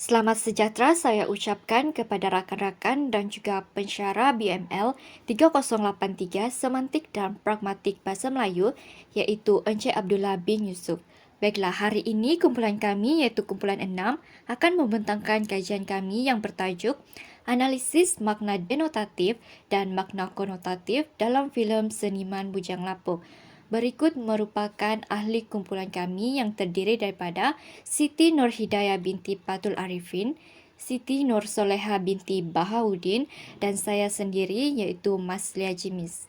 Selamat sejahtera saya ucapkan kepada rakan-rakan dan juga pensyarah BML 3083 Semantik dan Pragmatik Bahasa Melayu iaitu Encik Abdullah bin Yusuf. Baiklah, hari ini kumpulan kami iaitu kumpulan 6 akan membentangkan kajian kami yang bertajuk Analisis Makna Denotatif dan Makna Konotatif dalam filem Seniman Bujang Lapuk. Berikut merupakan ahli kumpulan kami yang terdiri daripada Siti Nur Hidayah binti Patul Arifin, Siti Nur Soleha binti Bahauddin dan saya sendiri iaitu Mas Lia Jimis.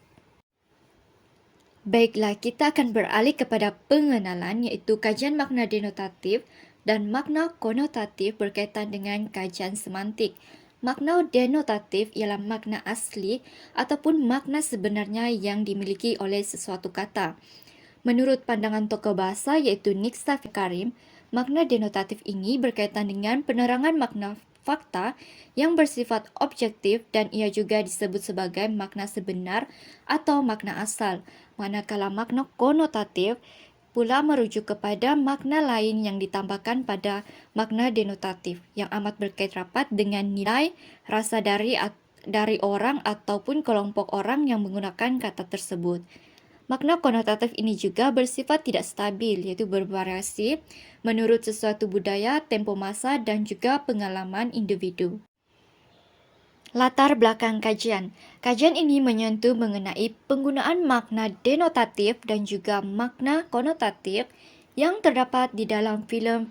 Baiklah, kita akan beralih kepada pengenalan iaitu kajian makna denotatif dan makna konotatif berkaitan dengan kajian semantik. Makna denotatif ialah makna asli ataupun makna sebenarnya yang dimiliki oleh sesuatu kata. Menurut pandangan tokoh bahasa iaitu Niksa Karim, makna denotatif ini berkaitan dengan penerangan makna fakta yang bersifat objektif dan ia juga disebut sebagai makna sebenar atau makna asal. Manakala makna konotatif pula merujuk kepada makna lain yang ditambahkan pada makna denotatif yang amat berkait rapat dengan nilai, rasa dari orang ataupun kelompok orang yang menggunakan kata tersebut. Makna konotatif ini juga bersifat tidak stabil iaitu bervariasi menurut sesuatu budaya, tempo masa dan juga pengalaman individu. Latar belakang kajian. Kajian ini menyentuh mengenai penggunaan makna denotatif dan juga makna konotatif yang terdapat di dalam filem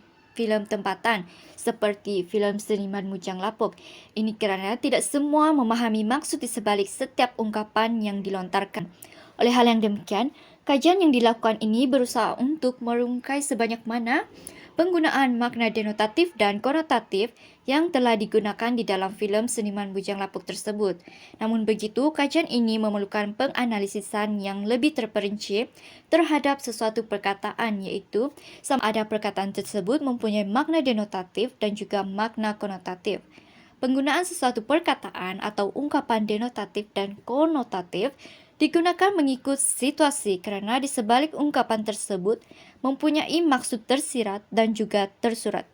tempatan seperti filem Seniman Bujang Lapuk. Ini kerana tidak semua memahami maksud di sebalik setiap ungkapan yang dilontarkan. Oleh hal yang demikian, kajian yang dilakukan ini berusaha untuk merungkai sebanyak mana penggunaan makna denotatif dan konotatif yang telah digunakan di dalam filem Seniman Bujang Lapuk tersebut. Namun begitu, kajian ini memerlukan penganalisisan yang lebih terperinci terhadap sesuatu perkataan iaitu sama ada perkataan tersebut mempunyai makna denotatif dan juga makna konotatif. Penggunaan sesuatu perkataan atau ungkapan denotatif dan konotatif digunakan mengikut situasi kerana di sebalik ungkapan tersebut mempunyai maksud tersirat dan juga tersurat.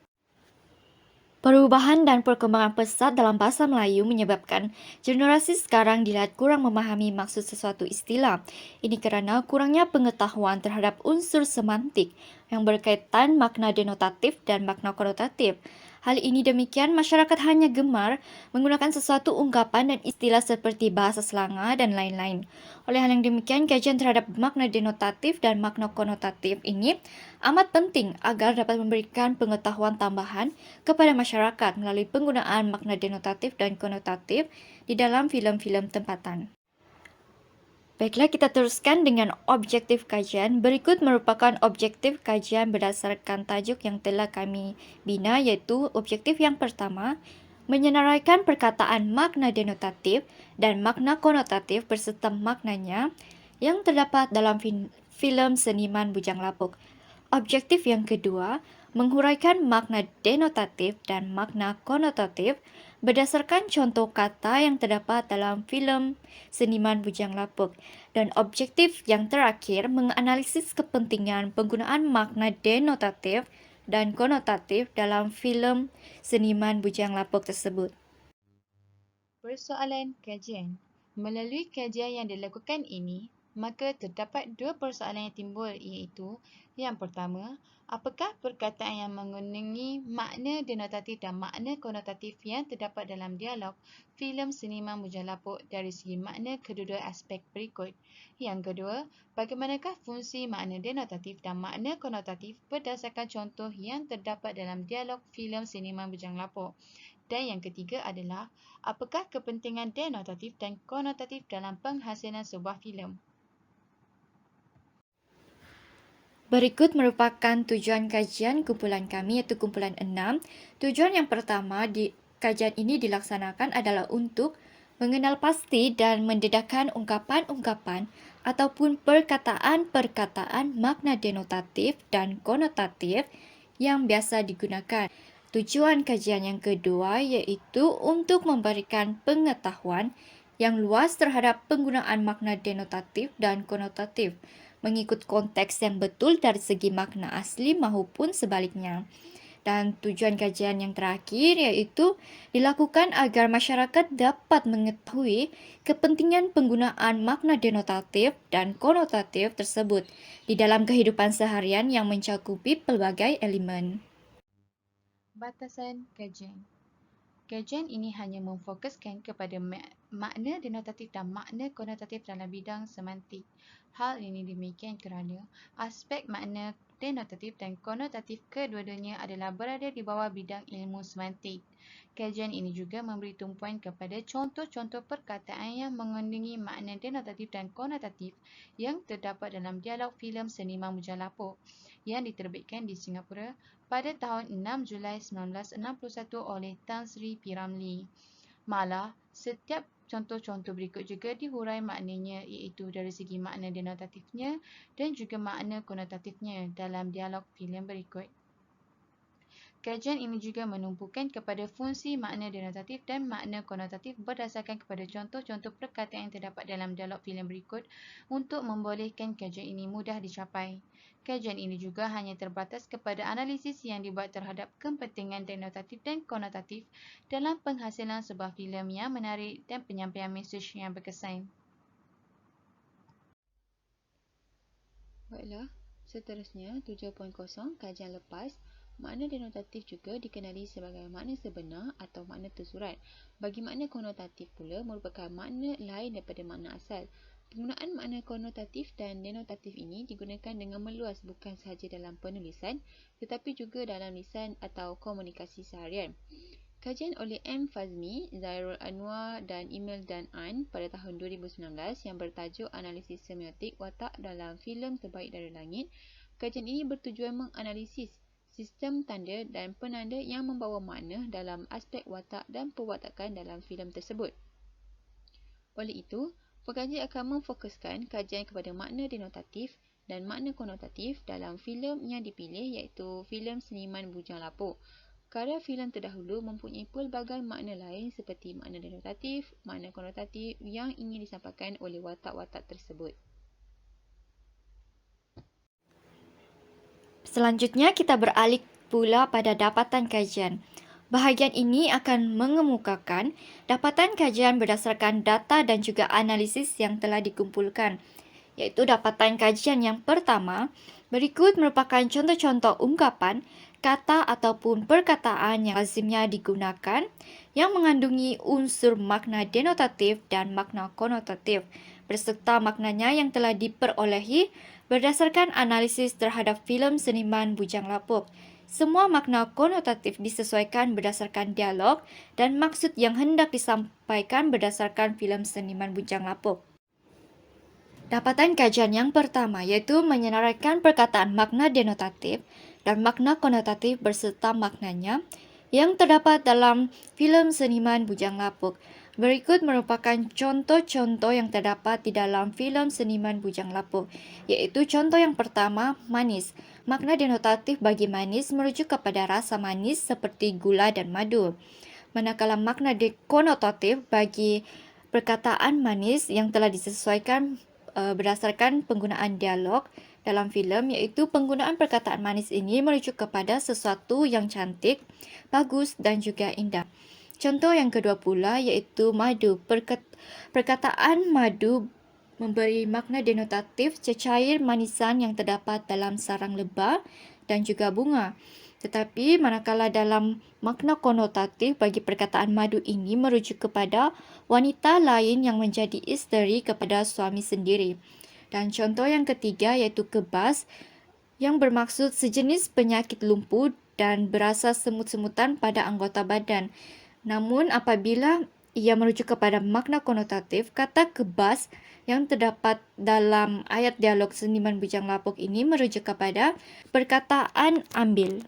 Perubahan dan perkembangan pesat dalam bahasa Melayu menyebabkan generasi sekarang dilihat kurang memahami maksud sesuatu istilah. Ini kerana kurangnya pengetahuan terhadap unsur semantik yang berkaitan makna denotatif dan makna konotatif. Hal ini demikian, masyarakat hanya gemar menggunakan sesuatu ungkapan dan istilah seperti bahasa selanga dan lain-lain. Oleh hal yang demikian, kajian terhadap makna denotatif dan makna konotatif ini amat penting agar dapat memberikan pengetahuan tambahan kepada masyarakat melalui penggunaan makna denotatif dan konotatif di dalam filem-filem tempatan. Baiklah, kita teruskan dengan objektif kajian. Berikut merupakan objektif kajian berdasarkan tajuk yang telah kami bina iaitu objektif yang pertama, menyenaraikan perkataan makna denotatif dan makna konotatif berserta maknanya yang terdapat dalam filem Seniman Bujang Lapuk. Objektif yang kedua, menghuraikan makna denotatif dan makna konotatif berdasarkan contoh kata yang terdapat dalam filem Seniman Bujang Lapuk. Dan objektif yang terakhir, menganalisis kepentingan penggunaan makna denotatif dan konotatif dalam filem Seniman Bujang Lapuk tersebut. Persoalan kajian. Melalui kajian yang dilakukan ini, maka terdapat dua persoalan yang timbul iaitu yang pertama, apakah perkataan yang mengandungi makna denotatif dan makna konotatif yang terdapat dalam dialog filem Seniman Bujang Lapuk dari segi makna kedua-dua aspek berikut. Yang kedua, bagaimanakah fungsi makna denotatif dan makna konotatif berdasarkan contoh yang terdapat dalam dialog filem Seniman Bujang Lapuk. Dan yang ketiga adalah, apakah kepentingan denotatif dan konotatif dalam penghasilan sebuah filem? Berikut merupakan tujuan kajian kumpulan kami iaitu kumpulan 6. Tujuan yang pertama di kajian ini dilaksanakan adalah untuk mengenal pasti dan mendedahkan ungkapan-ungkapan ataupun perkataan-perkataan makna denotatif dan konotatif yang biasa digunakan. Tujuan kajian yang kedua iaitu untuk memberikan pengetahuan yang luas terhadap penggunaan makna denotatif dan konotatif mengikut konteks yang betul dari segi makna asli maupun sebaliknya. Dan tujuan kajian yang terakhir iaitu dilakukan agar masyarakat dapat mengetahui kepentingan penggunaan makna denotatif dan konotatif tersebut di dalam kehidupan seharian yang mencakupi pelbagai elemen. Batasan kajian. Kajian ini hanya memfokuskan kepada makna denotatif dan makna konotatif dalam bidang semantik. Hal ini demikian kerana aspek makna denotatif dan konotatif kedua-duanya adalah berada di bawah bidang ilmu semantik. Kajian ini juga memberi tumpuan kepada contoh-contoh perkataan yang mengandungi makna denotatif dan konotatif yang terdapat dalam dialog filem Seniman Bujang Lapuk yang diterbitkan di Singapura pada tahun 6 Julai 1961 oleh Tan Sri P. Ramlee. Malah, setiap contoh-contoh berikut juga dihurai maknanya iaitu dari segi makna denotatifnya dan juga makna konotatifnya dalam dialog filem berikut. Kajian ini juga menumpukan kepada fungsi makna denotatif dan makna konotatif berdasarkan kepada contoh-contoh perkataan yang terdapat dalam dialog filem berikut untuk membolehkan kajian ini mudah dicapai. Kajian ini juga hanya terbatas kepada analisis yang dibuat terhadap kepentingan denotatif dan konotatif dalam penghasilan sebuah filem yang menarik dan penyampaian mesej yang berkesan. Baiklah, seterusnya 7.0 kajian lepas. Makna denotatif juga dikenali sebagai makna sebenar atau makna tersurat. Bagi makna konotatif pula merupakan makna lain daripada makna asal. Penggunaan makna konotatif dan denotatif ini digunakan dengan meluas bukan sahaja dalam penulisan tetapi juga dalam lisan atau komunikasi seharian. Kajian oleh M. Fazmi, Zairul Anwar dan Emil dan An pada tahun 2019 yang bertajuk Analisis Semiotik Watak dalam Filem Terbaik dari Langit. Kajian ini bertujuan menganalisis sistem tanda dan penanda yang membawa makna dalam aspek watak dan perwatakan dalam filem tersebut. Oleh itu, pengkaji akan memfokuskan kajian kepada makna denotatif dan makna konotatif dalam filem yang dipilih iaitu filem Seniman Bujang Lapuk. Karya filem terdahulu mempunyai pelbagai makna lain seperti makna denotatif, makna konotatif yang ingin disampaikan oleh watak-watak tersebut. Selanjutnya kita beralih pula pada dapatan kajian. Bahagian ini akan mengemukakan dapatan kajian berdasarkan data dan juga analisis yang telah dikumpulkan, iaitu dapatan kajian yang pertama. Berikut merupakan contoh-contoh ungkapan, kata ataupun perkataan yang lazimnya digunakan yang mengandungi unsur makna denotatif dan makna konotatif berserta maknanya yang telah diperolehi berdasarkan analisis terhadap filem Seniman Bujang Lapuk. Semua makna konotatif disesuaikan berdasarkan dialog dan maksud yang hendak disampaikan berdasarkan filem Seniman Bujang Lapuk. Dapatan kajian yang pertama iaitu menyenaraikan perkataan makna denotatif dan makna konotatif berserta maknanya yang terdapat dalam filem Seniman Bujang Lapuk. Berikut merupakan contoh-contoh yang terdapat di dalam filem Seniman Bujang Lapuk, iaitu contoh yang pertama, manis. Makna denotatif bagi manis merujuk kepada rasa manis seperti gula dan madu. Manakala makna konotatif bagi perkataan manis yang telah disesuaikan berdasarkan penggunaan dialog dalam filem, iaitu penggunaan perkataan manis ini merujuk kepada sesuatu yang cantik, bagus dan juga indah. Contoh yang kedua pula iaitu madu. Perkataan madu memberi makna denotatif cecair manisan yang terdapat dalam sarang lebah dan juga bunga. Tetapi manakala dalam makna konotatif bagi perkataan madu ini merujuk kepada wanita lain yang menjadi isteri kepada suami sendiri. Dan contoh yang ketiga iaitu kebas yang bermaksud sejenis penyakit lumpuh dan berasa semut-semutan pada anggota badan. Namun apabila ia merujuk kepada makna konotatif, kata kebas yang terdapat dalam ayat dialog Seniman Bujang Lapuk ini merujuk kepada perkataan ambil.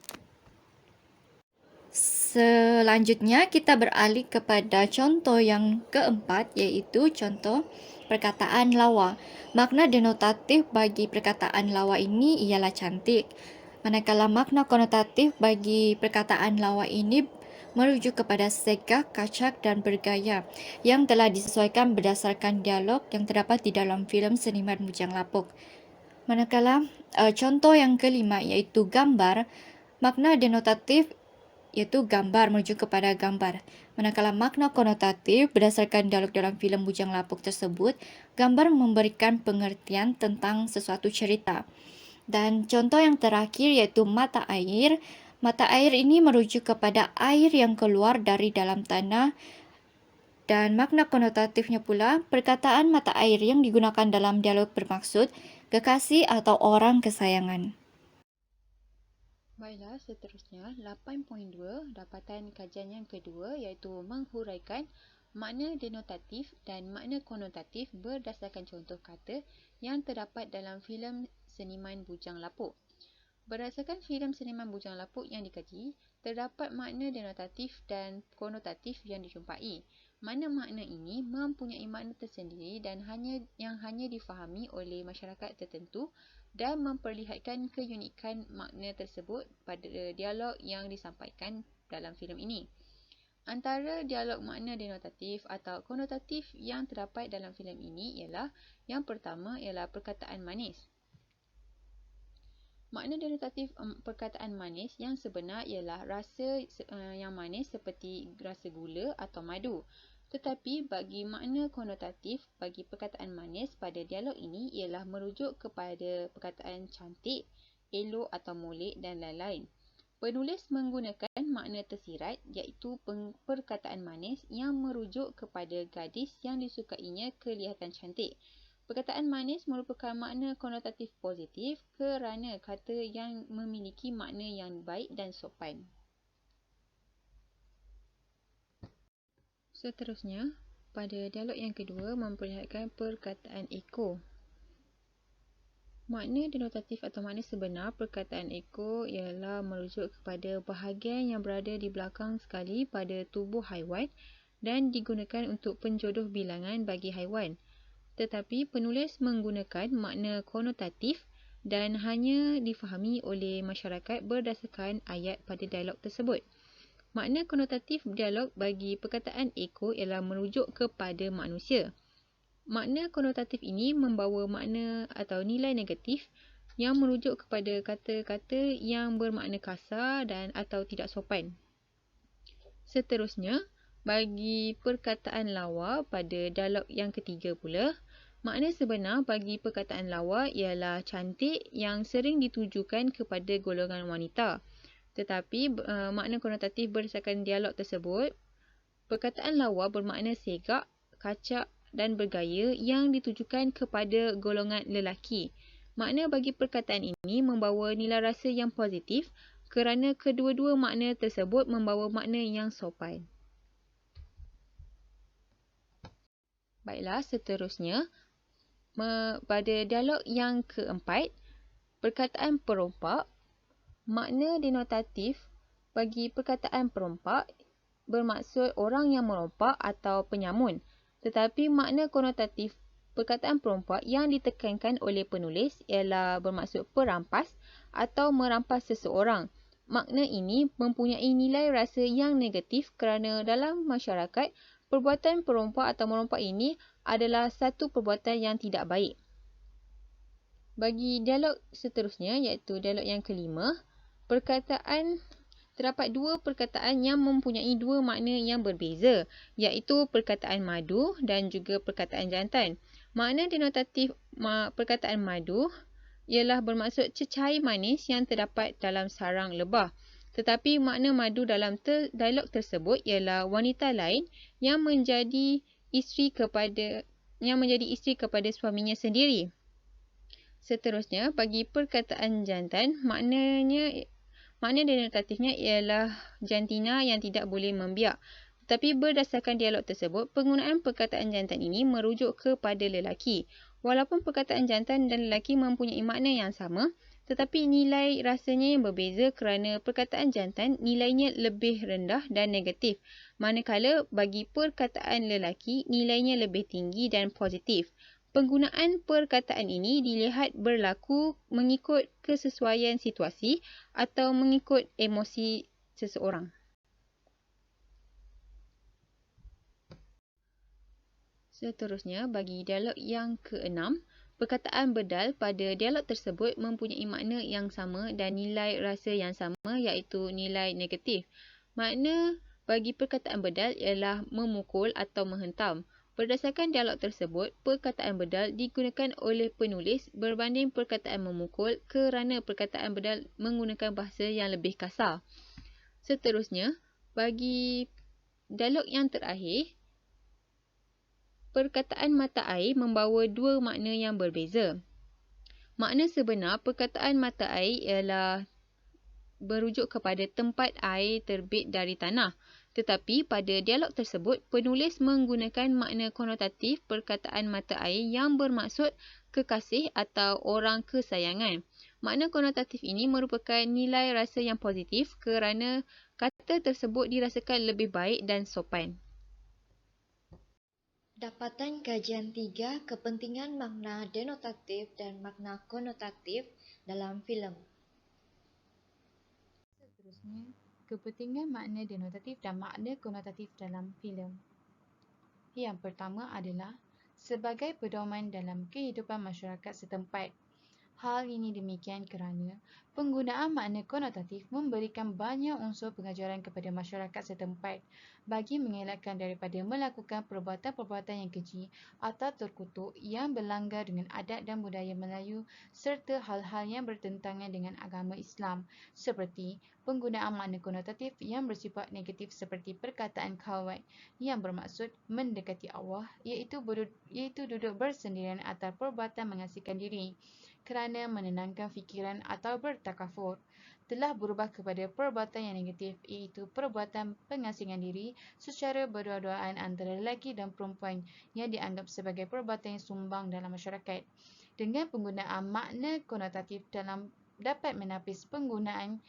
Selanjutnya kita beralih kepada contoh yang keempat iaitu contoh perkataan lawa. Makna denotatif bagi perkataan lawa ini ialah cantik. Manakala makna konotatif bagi perkataan lawa ini merujuk kepada segah, kacak dan bergaya yang telah disesuaikan berdasarkan dialog yang terdapat di dalam filem Seniman Bujang Lapuk. Manakala contoh yang kelima iaitu gambar. Makna denotatif iaitu gambar merujuk kepada gambar. Manakala makna konotatif berdasarkan dialog dalam filem Bujang Lapuk tersebut, gambar memberikan pengertian tentang sesuatu cerita. Dan contoh yang terakhir iaitu mata air. Mata air ini merujuk kepada air yang keluar dari dalam tanah. Dan makna konotatifnya pula, perkataan mata air yang digunakan dalam dialog bermaksud kekasih atau orang kesayangan. Baiklah, seterusnya 8.2 dapatan kajian yang kedua iaitu menghuraikan makna denotatif dan makna konotatif berdasarkan contoh kata yang terdapat dalam filem Seniman Bujang Lapuk. Berdasarkan filem Seniman Bujang Lapuk yang dikaji, terdapat makna denotatif dan konotatif yang dijumpai. Makna-makna ini mempunyai makna tersendiri dan hanya difahami oleh masyarakat tertentu dan memperlihatkan keunikan makna tersebut pada dialog yang disampaikan dalam filem ini. Antara dialog makna denotatif atau konotatif yang terdapat dalam filem ini ialah yang pertama ialah perkataan manis. Makna denotatif perkataan manis yang sebenar ialah rasa yang manis seperti rasa gula atau madu. Tetapi bagi makna konotatif bagi perkataan manis pada dialog ini ialah merujuk kepada perkataan cantik, elok atau molek dan lain-lain. Penulis menggunakan makna tersirat iaitu perkataan manis yang merujuk kepada gadis yang disukainya kelihatan cantik. Perkataan manis merupakan makna konotatif positif kerana kata yang memiliki makna yang baik dan sopan. Seterusnya, pada dialog yang kedua memperlihatkan perkataan eko. Makna denotatif atau makna sebenar perkataan eko ialah merujuk kepada bahagian yang berada di belakang sekali pada tubuh haiwan dan digunakan untuk penjodoh bilangan bagi haiwan. Tetapi penulis menggunakan makna konotatif dan hanya difahami oleh masyarakat berdasarkan ayat pada dialog tersebut. Makna konotatif dialog bagi perkataan eko ialah merujuk kepada manusia. Makna konotatif ini membawa makna atau nilai negatif yang merujuk kepada kata-kata yang bermakna kasar dan atau tidak sopan. Seterusnya, bagi perkataan lawa pada dialog yang ketiga pula, makna sebenar bagi perkataan lawa ialah cantik yang sering ditujukan kepada golongan wanita. Tetapi makna konotatif berdasarkan dialog tersebut, perkataan lawa bermakna segak, kacak dan bergaya yang ditujukan kepada golongan lelaki. Makna bagi perkataan ini membawa nilai rasa yang positif kerana kedua-dua makna tersebut membawa makna yang sopan. Baiklah, seterusnya, pada dialog yang keempat, perkataan perompak. Makna denotatif bagi perkataan perompak bermaksud orang yang merompak atau penyamun. Tetapi makna konotatif perkataan perompak yang ditekankan oleh penulis ialah bermaksud perampas atau merampas seseorang. Makna ini mempunyai nilai rasa yang negatif kerana dalam masyarakat, perbuatan perompak atau merompak ini adalah satu perbuatan yang tidak baik. Bagi dialog seterusnya iaitu dialog yang kelima, terdapat dua perkataan yang mempunyai dua makna yang berbeza, iaitu perkataan madu dan juga perkataan jantan. Makna denotatif perkataan madu ialah bermaksud cecair manis yang terdapat dalam sarang lebah. Tetapi makna madu dalam dialog tersebut ialah wanita lain yang menjadi isteri kepada suaminya sendiri. Seterusnya, bagi perkataan jantan, makna denotatifnya ialah jantina yang tidak boleh membiak. Tetapi berdasarkan dialog tersebut, penggunaan perkataan jantan ini merujuk kepada lelaki. Walaupun perkataan jantan dan lelaki mempunyai makna yang sama, tetapi nilai rasanya yang berbeza kerana perkataan jantan nilainya lebih rendah dan negatif. Manakala bagi perkataan lelaki, nilainya lebih tinggi dan positif. Penggunaan perkataan ini dilihat berlaku mengikut kesesuaian situasi atau mengikut emosi seseorang. Seterusnya, bagi dialog yang keenam, Perkataan bedal pada dialog tersebut mempunyai makna yang sama dan nilai rasa yang sama, iaitu nilai negatif. Makna bagi perkataan bedal ialah memukul atau menghentam. Berdasarkan dialog tersebut, perkataan bedal digunakan oleh penulis berbanding perkataan memukul kerana perkataan bedal menggunakan bahasa yang lebih kasar. Seterusnya, bagi dialog yang terakhir, perkataan mata air membawa dua makna yang berbeza. Makna sebenar perkataan mata air ialah merujuk kepada tempat air terbit dari tanah. Tetapi pada dialog tersebut, penulis menggunakan makna konotatif perkataan mata air yang bermaksud kekasih atau orang kesayangan. Makna konotatif ini merupakan nilai rasa yang positif kerana kata tersebut dirasakan lebih baik dan sopan. Dapatan kajian 3, kepentingan makna denotatif dan makna konotatif dalam filem. Seterusnya, kepentingan makna denotatif dan makna konotatif dalam filem. Yang pertama adalah sebagai pedoman dalam kehidupan masyarakat setempat. Hal ini demikian kerana penggunaan makna konotatif memberikan banyak unsur pengajaran kepada masyarakat setempat bagi mengelakkan daripada melakukan perbuatan-perbuatan yang keji atau terkutuk yang berlanggar dengan adat dan budaya Melayu serta hal-hal yang bertentangan dengan agama Islam, seperti penggunaan makna konotatif yang bersifat negatif seperti perkataan khawat yang bermaksud mendekati Allah, iaitu duduk bersendirian atau perbuatan mengasihkan diri kerana menenangkan fikiran atau bertakafur, telah berubah kepada perbuatan yang negatif, iaitu perbuatan pengasingan diri secara berdua-duaan antara lelaki dan perempuan yang dianggap sebagai perbuatan yang sumbang dalam masyarakat. Dengan penggunaan makna konotatif dapat menapis penggunaan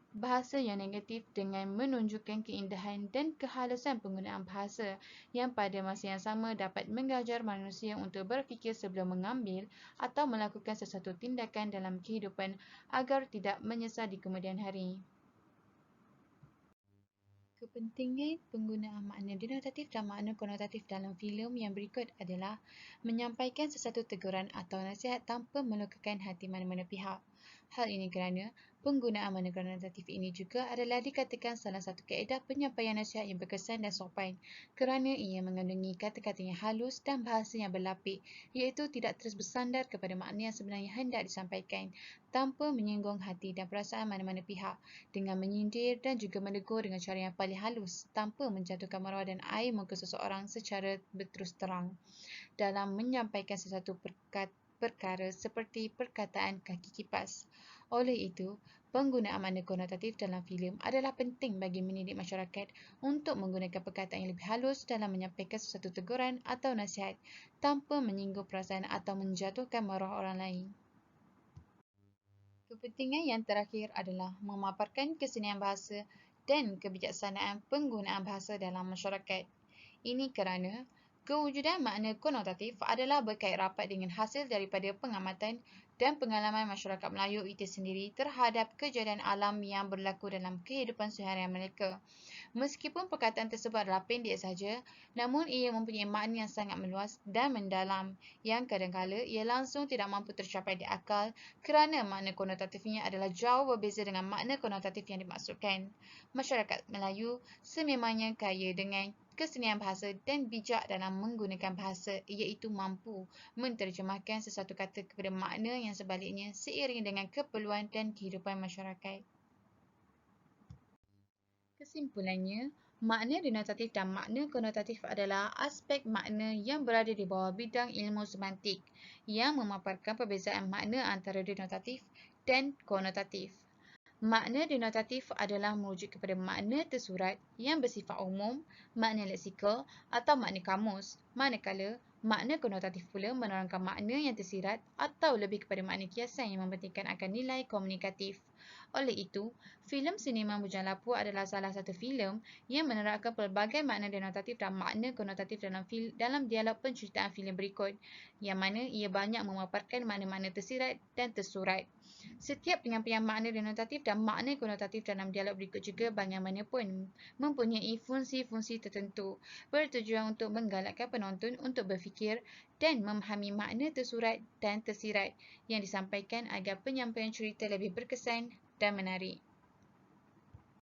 bahasa yang negatif dengan menunjukkan keindahan dan kehalusan penggunaan bahasa yang pada masa yang sama dapat mengajar manusia untuk berfikir sebelum mengambil atau melakukan sesuatu tindakan dalam kehidupan agar tidak menyesal di kemudian hari. Kepentingan penggunaan makna denotatif dan makna konotatif dalam filem yang berikut adalah menyampaikan sesuatu teguran atau nasihat tanpa melukakan hati mana-mana pihak. Hal ini kerana penggunaan makna konotatif ini juga adalah dikatakan salah satu kaedah penyampaian nasihat yang berkesan dan sopan kerana ia mengandungi kata-kata yang halus dan bahasa yang berlapik, iaitu tidak terus bersandar kepada makna yang sebenarnya hendak disampaikan tanpa menyinggung hati dan perasaan mana-mana pihak, dengan menyindir dan juga menegur dengan cara yang paling halus tanpa menjatuhkan maruah dan air muka seseorang secara berterus terang dalam menyampaikan sesuatu perkara seperti perkataan kaki kipas. Oleh itu, penggunaan makna konotatif dalam filem adalah penting bagi mendidik masyarakat untuk menggunakan perkataan yang lebih halus dalam menyampaikan sesuatu teguran atau nasihat tanpa menyinggung perasaan atau menjatuhkan maruah orang lain. Kepentingan yang terakhir adalah memaparkan kesenian bahasa dan kebijaksanaan penggunaan bahasa dalam masyarakat. Ini kerana kewujudan makna konotatif adalah berkait rapat dengan hasil daripada pengamatan dan pengalaman masyarakat Melayu itu sendiri terhadap kejadian alam yang berlaku dalam kehidupan seharian mereka. Meskipun perkataan tersebut adalah pendek saja, namun ia mempunyai makna yang sangat meluas dan mendalam yang kadang-kala ia langsung tidak mampu tercapai di akal kerana makna konotatifnya adalah jauh berbeza dengan makna konotatif yang dimaksudkan. Masyarakat Melayu sememangnya kaya dengan kesenian bahasa dan bijak dalam menggunakan bahasa, iaitu mampu menterjemahkan sesuatu kata kepada makna yang sebaliknya seiring dengan keperluan dan kehidupan masyarakat. Kesimpulannya, makna denotatif dan makna konotatif adalah aspek makna yang berada di bawah bidang ilmu semantik yang memaparkan perbezaan makna antara denotatif dan konotatif. Makna denotatif adalah merujuk kepada makna tersurat yang bersifat umum, makna leksikal atau makna kamus, manakala makna konotatif pula menerangkan makna yang tersirat atau lebih kepada makna kiasan yang mementingkan akan nilai komunikatif. Oleh itu, filem sinema Bujang Lapuk adalah salah satu filem yang menerapkan pelbagai makna denotatif dan makna konotatif dalam dialog penceritaan filem berikut, yang mana ia banyak memaparkan makna-makna tersirat dan tersurat. Setiap penyampaian makna denotatif dan makna konotatif dalam dialog berikut juga bagaimanapun mempunyai fungsi-fungsi tertentu, bertujuan untuk menggalakkan penonton untuk berfikir dan memahami makna tersurat dan tersirat yang disampaikan agar penyampaian cerita lebih berkesan dan menarik.